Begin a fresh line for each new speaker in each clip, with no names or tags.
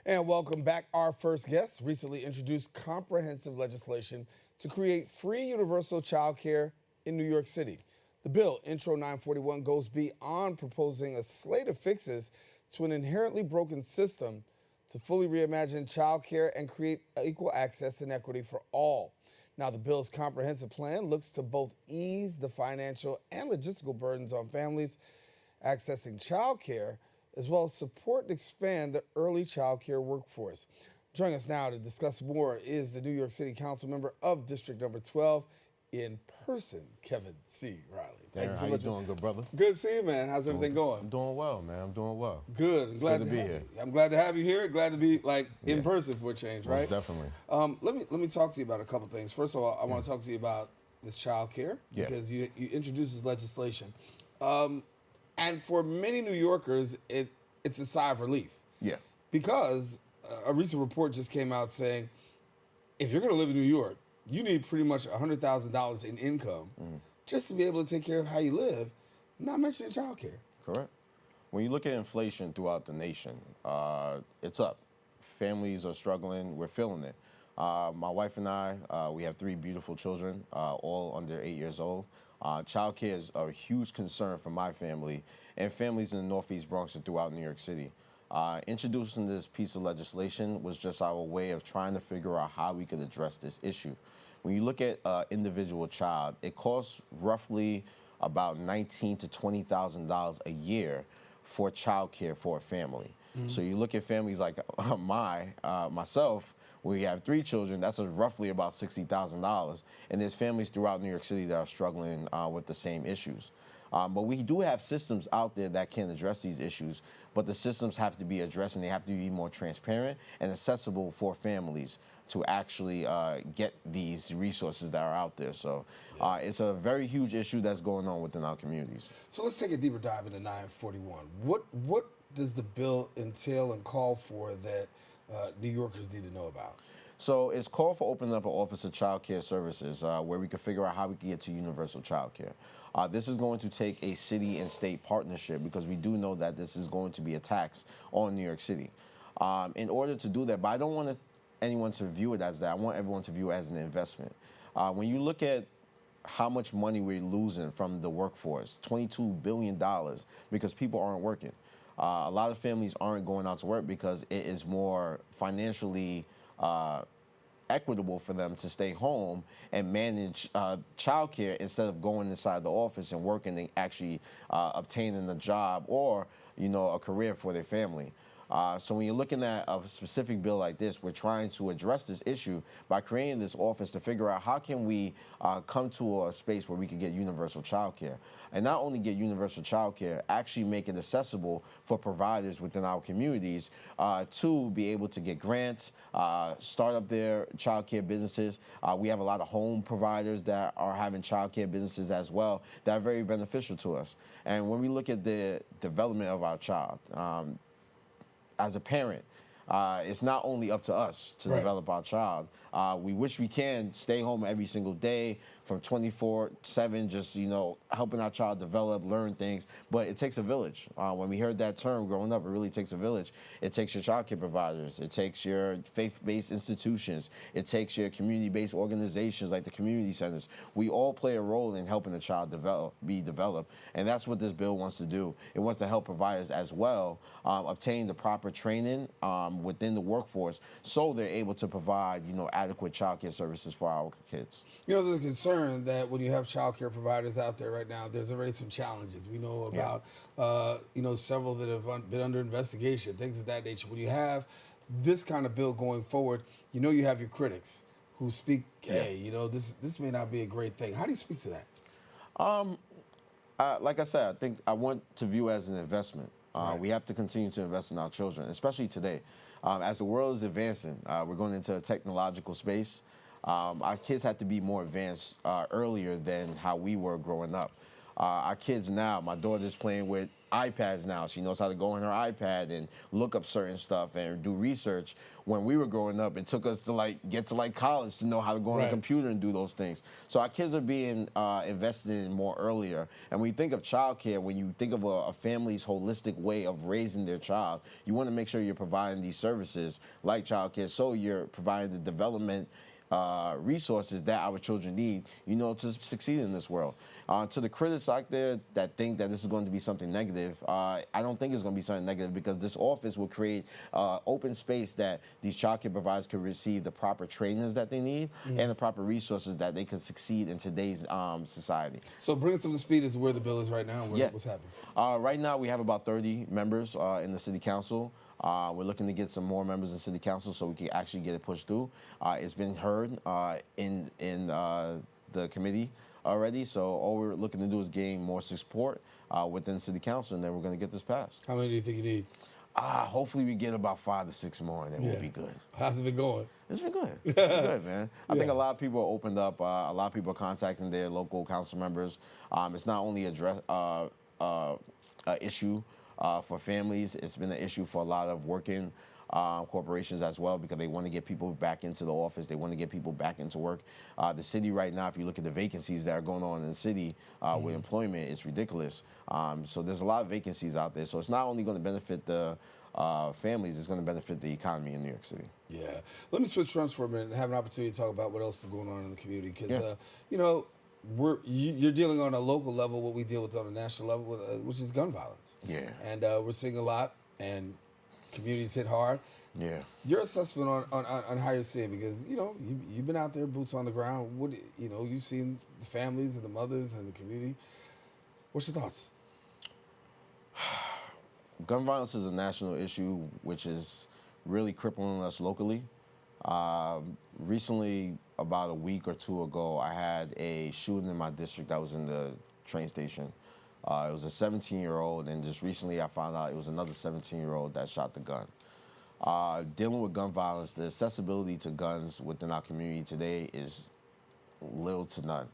And welcome back. Our first guest recently introduced comprehensive legislation to create free universal child care in New York City. The bill, Intro 941, goes beyond proposing a slate of fixes to an inherently broken system to fully reimagine child care and create equal access and equity for all. Now, the bill's comprehensive plan looks to both ease the financial and logistical burdens on families accessing child care, as well as support and expand the early child care workforce. Joining us now to discuss more is the New York City Council member of District Number 12 in person, Kevin C. Riley.
Thank you so much. How you doing, good brother?
Good to see you, man. How's everything going?
I'm doing well, man. I'm doing well.
Good.
It's glad to be here.
I'm glad to have you here. Glad to be in person for a change, right?
Most definitely.
Let me talk to you about a couple things. First of all, I want to talk to you about this child care because you introduced this legislation. And for many New Yorkers, it's a sigh of relief.
Yeah.
Because a recent report just came out saying if you're going to live in New York, you need pretty much $100,000 in income just to be able to take care of how you live, not mentioning child care.
Correct. When you look at inflation throughout the nation, it's up. Families are struggling. We're feeling it. My wife and I, we have 3 beautiful children, all under 8 years old. Child care is a huge concern for my family and families in the Northeast Bronx and throughout New York City. Introducing this piece of legislation was just our way of trying to figure out how we could address this issue. When you look at an individual child, it costs roughly about $19,000 to $20,000 a year for child care for a family. So you look at families like myself, we have 3 children, that's roughly about $60,000. And there's families throughout New York City that are struggling with the same issues. But we do have systems out there that can address these issues, but the systems have to be addressed and they have to be more transparent and accessible for families to actually get these resources that are out there. So it's a very huge issue that's going on within our communities.
So let's take a deeper dive into 941. What does the bill entail and call for that New Yorkers need to know about?
So it's called for opening up an Office of Child Care Services where we can figure out how we can get to universal child care. This is going to take a city and state partnership because we do know that this is going to be a tax on New York City. In order to do that, but I don't want anyone to view it as that. I want everyone to view it as an investment. When you look at how much money we're losing from the workforce, $22 billion because people aren't working. A lot of families aren't going out to work because it is more financially equitable for them to stay home and manage childcare instead of going inside the office and working and actually obtaining a job or a career for their family. So when you're looking at a specific bill like this, we're trying to address this issue by creating this office to figure out how can we come to a space where we can get universal child care. And not only get universal child care, actually make it accessible for providers within our communities to be able to get grants, start up their child care businesses. We have a lot of home providers that are having child care businesses as well that are very beneficial to us. And when we look at the development of our child, as a parent, it's not only up to us to develop our child. We wish we can stay home every single day from 24/7, just helping our child develop, learn things. But it takes a village. When we heard that term growing up, it really takes a village. It takes your child care providers. It takes your faith-based institutions. It takes your community-based organizations like the community centers. We all play a role in helping a child be developed, and that's what this bill wants to do. It wants to help providers as well obtain the proper training within the workforce so they're able to provide adequate child care services for our kids.
There's a concern that when you have child care providers out there right now, there's already some challenges. We know about several that have been under investigation, things of that nature. When you have this kind of bill going forward, you have your critics who speak, hey, this may not be a great thing. How do you speak to that?
Like I said, I think I want to view it as an investment. We have to continue to invest in our children, especially today. As the world is advancing, we're going into a technological space. Our kids have to be more advanced earlier than how we were growing up. Our kids now, my daughter's playing with iPads now. She knows how to go on her iPad and look up certain stuff and do research. When we were growing up, it took us to like get to like college to know how to go on a computer and do those things. So our kids are being invested in more earlier. And when you think of childcare, when you think of a family's holistic way of raising their child, you want to make sure you're providing these services like childcare, so you're providing the development resources that our children need, to succeed in this world. To the critics out there that think that this is going to be something negative, I don't think it's going to be something negative, because this office will create open space that these child care providers can receive the proper trainings that they need and the proper resources that they can succeed in today's society.
So bring us up to speed as to where the bill is right now and what's happening.
Right now we have about 30 members in the city council. We're looking to get some more members in city council so we can actually get it pushed through. It's been heard in the committee already, so all we're looking to do is gain more support within city council, and then we're going to get this passed.
How many do you think you need?
Hopefully we get about 5 to 6 more, and then we'll be good.
How's it been going?
It's been good. It's been good, man. I think a lot of people are opened up. A lot of people are contacting their local council members. It's not only an issue for families. It's been an issue for a lot of working corporations as well, because they want to get people back into the office. They want to get people back into work. The city right now, if you look at the vacancies that are going on in the city with employment, it's ridiculous. So there's a lot of vacancies out there. So it's not only going to benefit the families, it's going to benefit the economy in New York City.
Yeah. Let me switch fronts for a minute and have an opportunity to talk about what else is going on in the community, because, you're dealing on a local level what we deal with on a national level, which is gun violence.
Yeah.
And we're seeing a lot, and communities hit hard.
Yeah.
Your assessment on how you're seeing, because you've been out there, boots on the ground. What you've seen the families and the mothers and the community. What's your thoughts?
Gun violence is a national issue, which is really crippling us locally. Recently, about a week or two ago, I had a shooting in my district that was in the train station. It was a 17-year-old, and just recently I found out it was another 17-year-old that shot the gun. Dealing with gun violence, the accessibility to guns within our community today is little to none.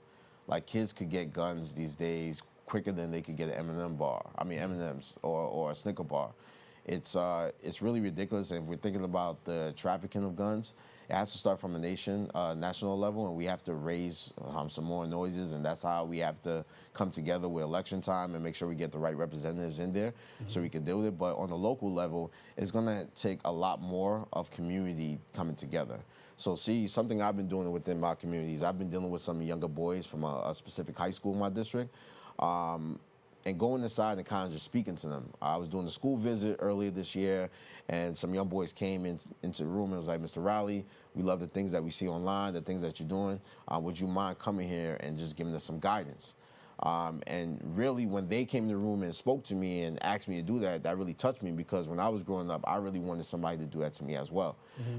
Like, kids could get guns these days quicker than they could get an M&Ms or a Snicker bar. It's really ridiculous. And if we're thinking about the trafficking of guns, it has to start from a national level, and we have to raise some more noises, and that's how we have to come together with election time and make sure we get the right representatives in there so we can deal with it. But on the local level, it's going to take a lot more of community coming together. So something I've been doing within my communities, I've been dealing with some younger boys from a specific high school in my district, and going inside and kind of just speaking to them. I was doing a school visit earlier this year, and some young boys came into the room and was like, "Mr. Riley, we love the things that we see online, the things that you're doing. Would you mind coming here and just giving us some guidance?" And really, when they came in the room and spoke to me and asked me to do that, that really touched me, because when I was growing up, I really wanted somebody to do that to me as well.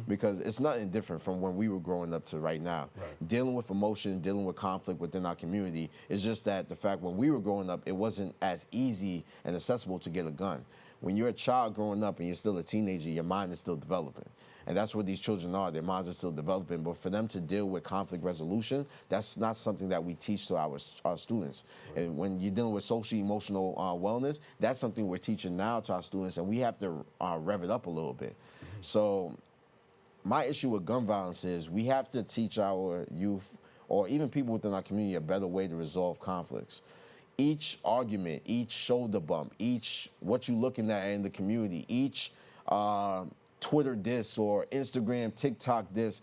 Because it's nothing different from when we were growing up to right now. Right. Dealing with emotion, dealing with conflict within our community, it's just that the fact when we were growing up, it wasn't as easy and accessible to get a gun. When you're a child growing up and you're still a teenager, your mind is still developing. And that's what these children are. Their minds are still developing. But for them to deal with conflict resolution, that's not something that we teach to our students. Right. And when you're dealing with social emotional wellness, that's something we're teaching now to our students, and we have to rev it up a little bit. So my issue with gun violence is we have to teach our youth, or even people within our community, a better way to resolve conflicts. Each argument, each shoulder bump, each what you're looking at in the community, each Twitter diss or Instagram, TikTok diss,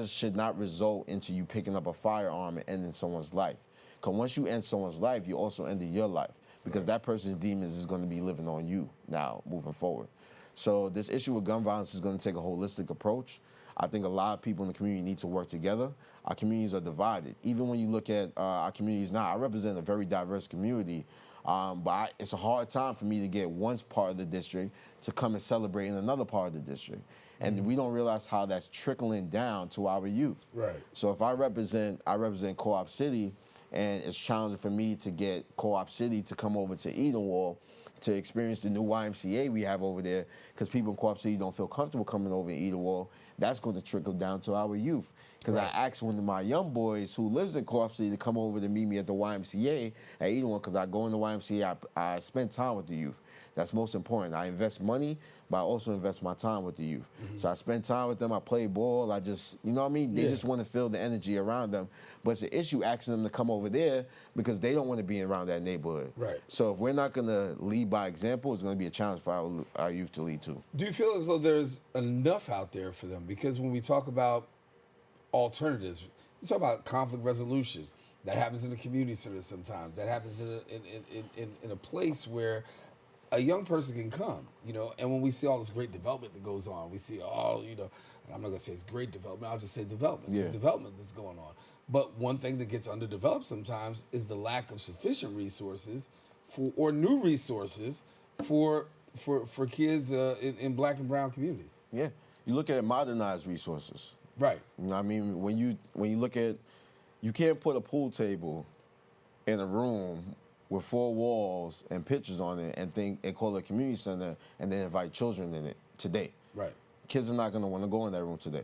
should not result into you picking up a firearm and ending someone's life. Because once you end someone's life, you also ended your life, because that person's demons is going to be living on you now moving forward. So this issue with gun violence is going to take a holistic approach. I think a lot of people in the community need to work together. Our communities are divided. Even when you look at our communities now, I represent a very diverse community, but it's a hard time for me to get one part of the district to come and celebrate in another part of the district. And we don't realize how that's trickling down to our youth. Right. So if I represent Co-op City, and it's challenging for me to get Co-op City to come over to Edenwald to experience the new YMCA we have over there, because people in Co-op City don't feel comfortable coming over and eat a wall. That's going to trickle down to our youth. Because I asked one of my young boys who lives in Co-op City to come over to meet me at the YMCA at Edenwall, because I go in the YMCA, I spend time with the youth. That's most important. I invest money, but I also invest my time with the youth. So I spend time with them, I play ball, I just, you know what I mean? They just want to feel the energy around them. But it's an issue asking them to come over there because they don't want to be around that neighborhood.
Right.
So if we're not going to lead by example, it's going to be a challenge for our youth to lead too.
Do you feel as though there's enough out there for them? Because when we talk about alternatives, we talk about conflict resolution. That happens in the community center sometimes. That happens in a place where a young person can come, you know, and when we see all this great development that goes on, we see all, you know, and I'm not going to say it's great development, I'll just say development. There's development that's going on. But one thing that gets underdeveloped sometimes is the lack of sufficient resources or new resources for kids in black and brown communities.
Yeah. You look at modernized resources.
Right.
You know what I mean? When you look at, you can't put a pool table in a room with 4 walls and pictures on it and call it a community center and then invite children in it today.
Right.
Kids are not going to want to go in that room today.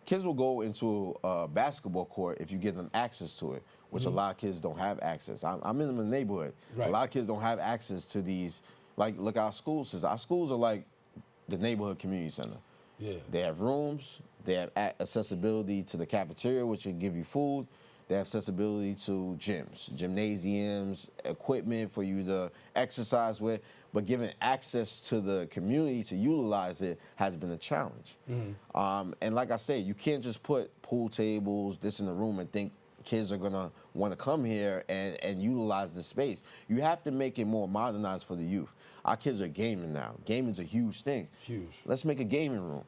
Kids will go into a basketball court if you give them access to it, which a lot of kids don't have access. I'm in the neighborhood.
Right.
A lot of kids don't have access to these. Like, look at our schools. Our schools are like the neighborhood community center.
Yeah.
They have rooms. They have accessibility to the cafeteria, which will give you food. They have accessibility to gyms, gymnasiums, equipment for you to exercise with. But giving access to the community to utilize it has been a challenge. And like I said, you can't just put pool tables, this in the room, and think kids are going to want to come here and utilize the space. You have to make it more modernized for the youth. Our kids are gaming now. Gaming's a huge thing.
Huge.
Let's make a gaming room.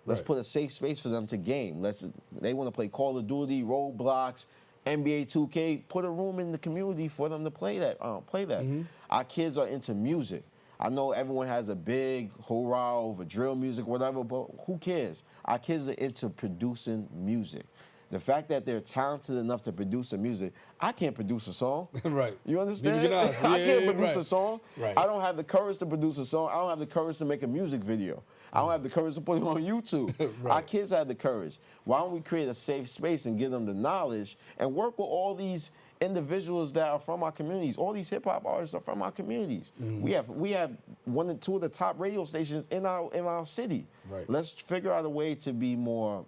Let's put a safe space for them to game. They want to play Call of Duty, Roblox, NBA 2K. Put a room in the community for them to play that. Our kids are into music. I know everyone has a big hoorah over drill music, whatever, but who cares? Our kids are into producing music. The fact that they're talented enough to produce some music, I can't produce a song.
Right.
You understand?
Neither can I.
I can't produce a song.
Right.
I don't have the courage to produce a song. I don't have the courage to make a music video. I don't have the courage to put it on YouTube. Our kids have the courage. Why don't we create a safe space and give them the knowledge and work with all these individuals that are from our communities? All these hip hop artists are from our communities. We have 1 and 2 of the top radio stations in our city.
Right.
Let's figure out a way to be more,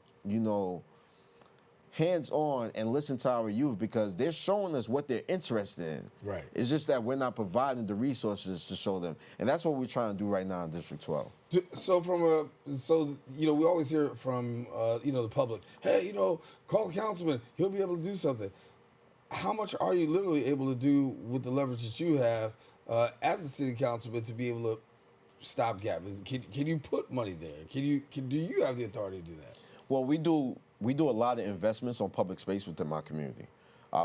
hands-on and listen to our youth, because they're showing us what they're interested in.
Right.
It's just that we're not providing the resources to show them. And that's what we're trying to do right now in District 12.
So we always hear from the public, hey, call the councilman, he'll be able to do something. How much are you literally able to do with the leverage that you have as a city councilman to be able to stop gap? Can you put money there? Do you have the authority to do that?
Well, we do a lot of investments on public space within my community.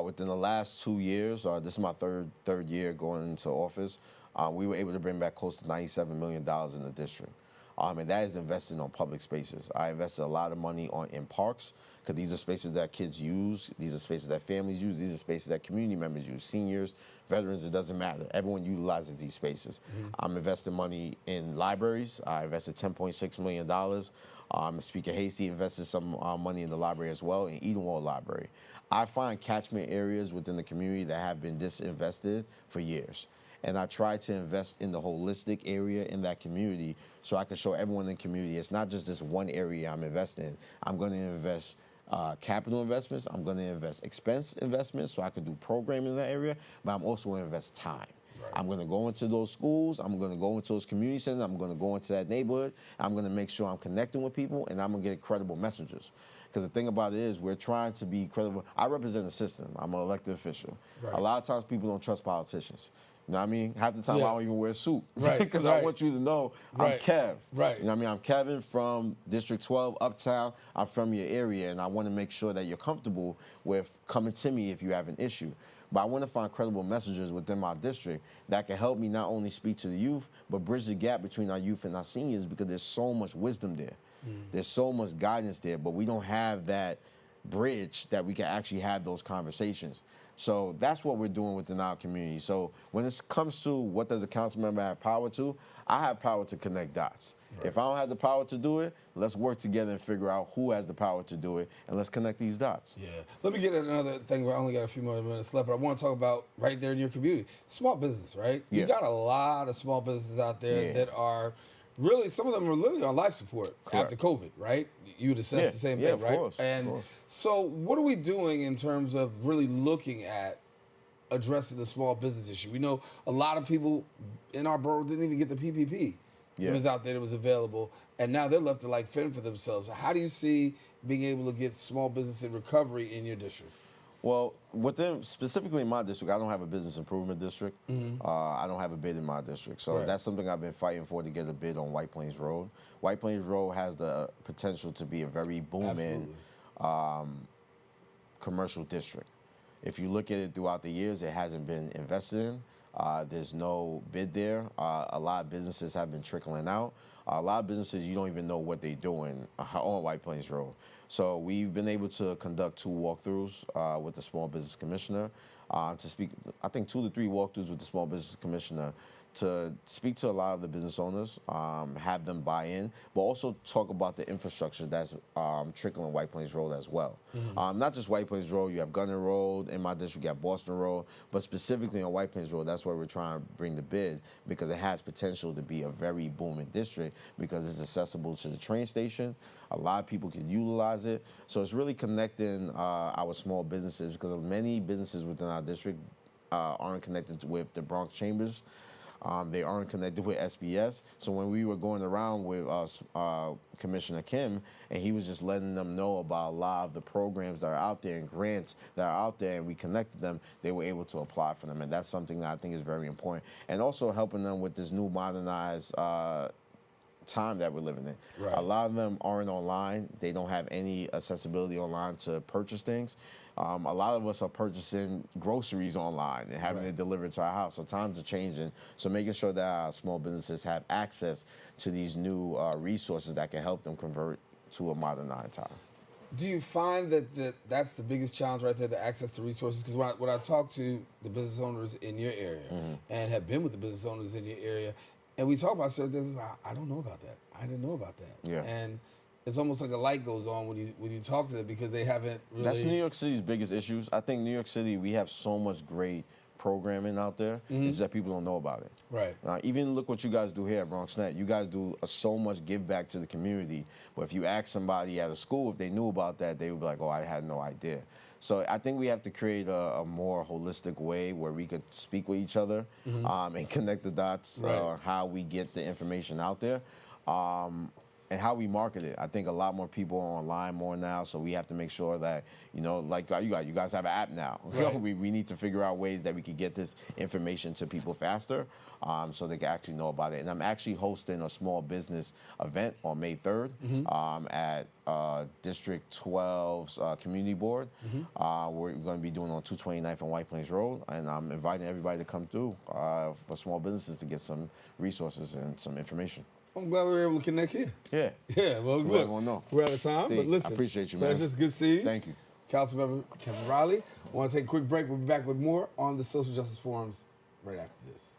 Within the last 2 years, this is my third year going into office, we were able to bring back close to $97 million in the district. And that is invested on public spaces. I invested a lot of money in parks, because these are spaces that kids use, these are spaces that families use, these are spaces that community members use, seniors, veterans, it doesn't matter. Everyone utilizes these spaces. I'm investing money in libraries. I invested $10.6 million. Speaker Hasty invested some money in the library as well, in Edenwall Library. I find catchment areas within the community that have been disinvested for years. And I try to invest in the holistic area in that community so I can show everyone in the community it's not just this one area I'm investing in. I'm going to invest capital investments. I'm going to invest expense investments so I can do programming in that area, but I'm also going to invest time. Right. I'm going to go into those schools. I'm going to go into those community centers. I'm going to go into that neighborhood. I'm going to make sure I'm connecting with people, and I'm going to get credible messages. Because the thing about it is we're trying to be credible. I represent the system. I'm an elected official. Right. A lot of times people don't trust politicians. You know what I mean? Half the time I don't even wear a suit.
Right.
Because I want you to know I'm Kev.
Right.
You know what I mean? I'm Kevin from District 12, Uptown. I'm from your area, and I want to make sure that you're comfortable with coming to me if you have an issue. But I want to find credible messages within my district that can help me not only speak to the youth, but bridge the gap between our youth and our seniors, because there's so much wisdom there. There's so much guidance there, but we don't have that bridge that we can actually have those conversations. So that's what we're doing within our community. So when it comes to what does a council member have power to, I have power to connect dots. Right. If I don't have the power to do it, let's work together and figure out who has the power to do it, and let's connect these dots.
Yeah. Let me get another thing. I only got a few more minutes left, but I want to talk about right there in your community. Small business, right?
Yeah.
You got a lot of small businesses out there that are really, some of them are literally on life support after COVID, right? You would assess the same thing, right?
Of course,
and
of course.
So what are we doing in terms of really looking at addressing the small business issue? We know a lot of people in our borough didn't even get the PPP. It was out there, it was available, and now they're left to like fend for themselves. How do you see being able to get small business in recovery in your district?
Well, specifically in my district, I don't have a business improvement district. I don't have a bid in my district. So that's something I've been fighting for, to get a bid on White Plains Road. White Plains Road has the potential to be a very booming commercial district. If you look at it throughout the years, it hasn't been invested in. There's no bid there. A lot of businesses have been trickling out. A lot of businesses, you don't even know what they're doing on White Plains Road. So we've been able to conduct 2 walkthroughs with the Small Business Commissioner to speak, I think 2 to 3 walkthroughs with the Small Business Commissioner to speak to a lot of the business owners, have them buy in, but also talk about the infrastructure that's trickling White Plains Road as well. Not just White Plains Road, you have Gunner Road in my district, you have Boston Road, but specifically on White Plains Road, that's where we're trying to bring the bid, because it has potential to be a very booming district because it's accessible to the train station. A lot of people can utilize it. So it's really connecting our small businesses, because many businesses within our district aren't connected with the Bronx chambers. They aren't connected with SBS. So when we were going around with Commissioner Kim, and he was just letting them know about a lot of the programs that are out there and grants that are out there, and we connected them, they were able to apply for them. And that's something that I think is very important. And also helping them with this new modernized time that we're living in. Right. A lot of them aren't online. They don't have any accessibility online to purchase things. A lot of us are purchasing groceries online and having it delivered to our house. So times are changing. So making sure that our small businesses have access to these new resources that can help them convert to a modernized time.
Do you find that that's the biggest challenge right there, the access to resources? Because when I talk to the business owners in your area and have been with the business owners in your area, and we talk about certain things, I don't know about that. I didn't know about that. Yeah. And it's almost like a light goes on when you talk to them, because they haven't really. That's
New York City's biggest issues. I think New York City, we have so much great programming out there. It's that people don't know about it.
Right.
Even look what you guys do here at BronxNet. You guys do so much give back to the community. But if you ask somebody at a school if they knew about that, they would be like, oh, I had no idea. So I think we have to create a more holistic way where we could speak with each other and connect the dots, how we get the information out there. And how we market it. I think a lot more people are online more now, so we have to make sure that, like you guys have an app now. Right. We need to figure out ways that we can get this information to people faster, so they can actually know about it. And I'm actually hosting a small business event on May 3rd at District 12's Community Board. We're going to be doing on 229th and White Plains Road, and I'm inviting everybody to come through for small businesses to get some resources and some information.
I'm glad we were able to connect here.
Yeah.
Yeah, well, look, we're out of time, but listen.
I appreciate you, man.
It's just good to see you.
Thank you.
Councilmember Kevin Riley. I want to take a quick break. We'll be back with more on the Social Justice Forums right after this.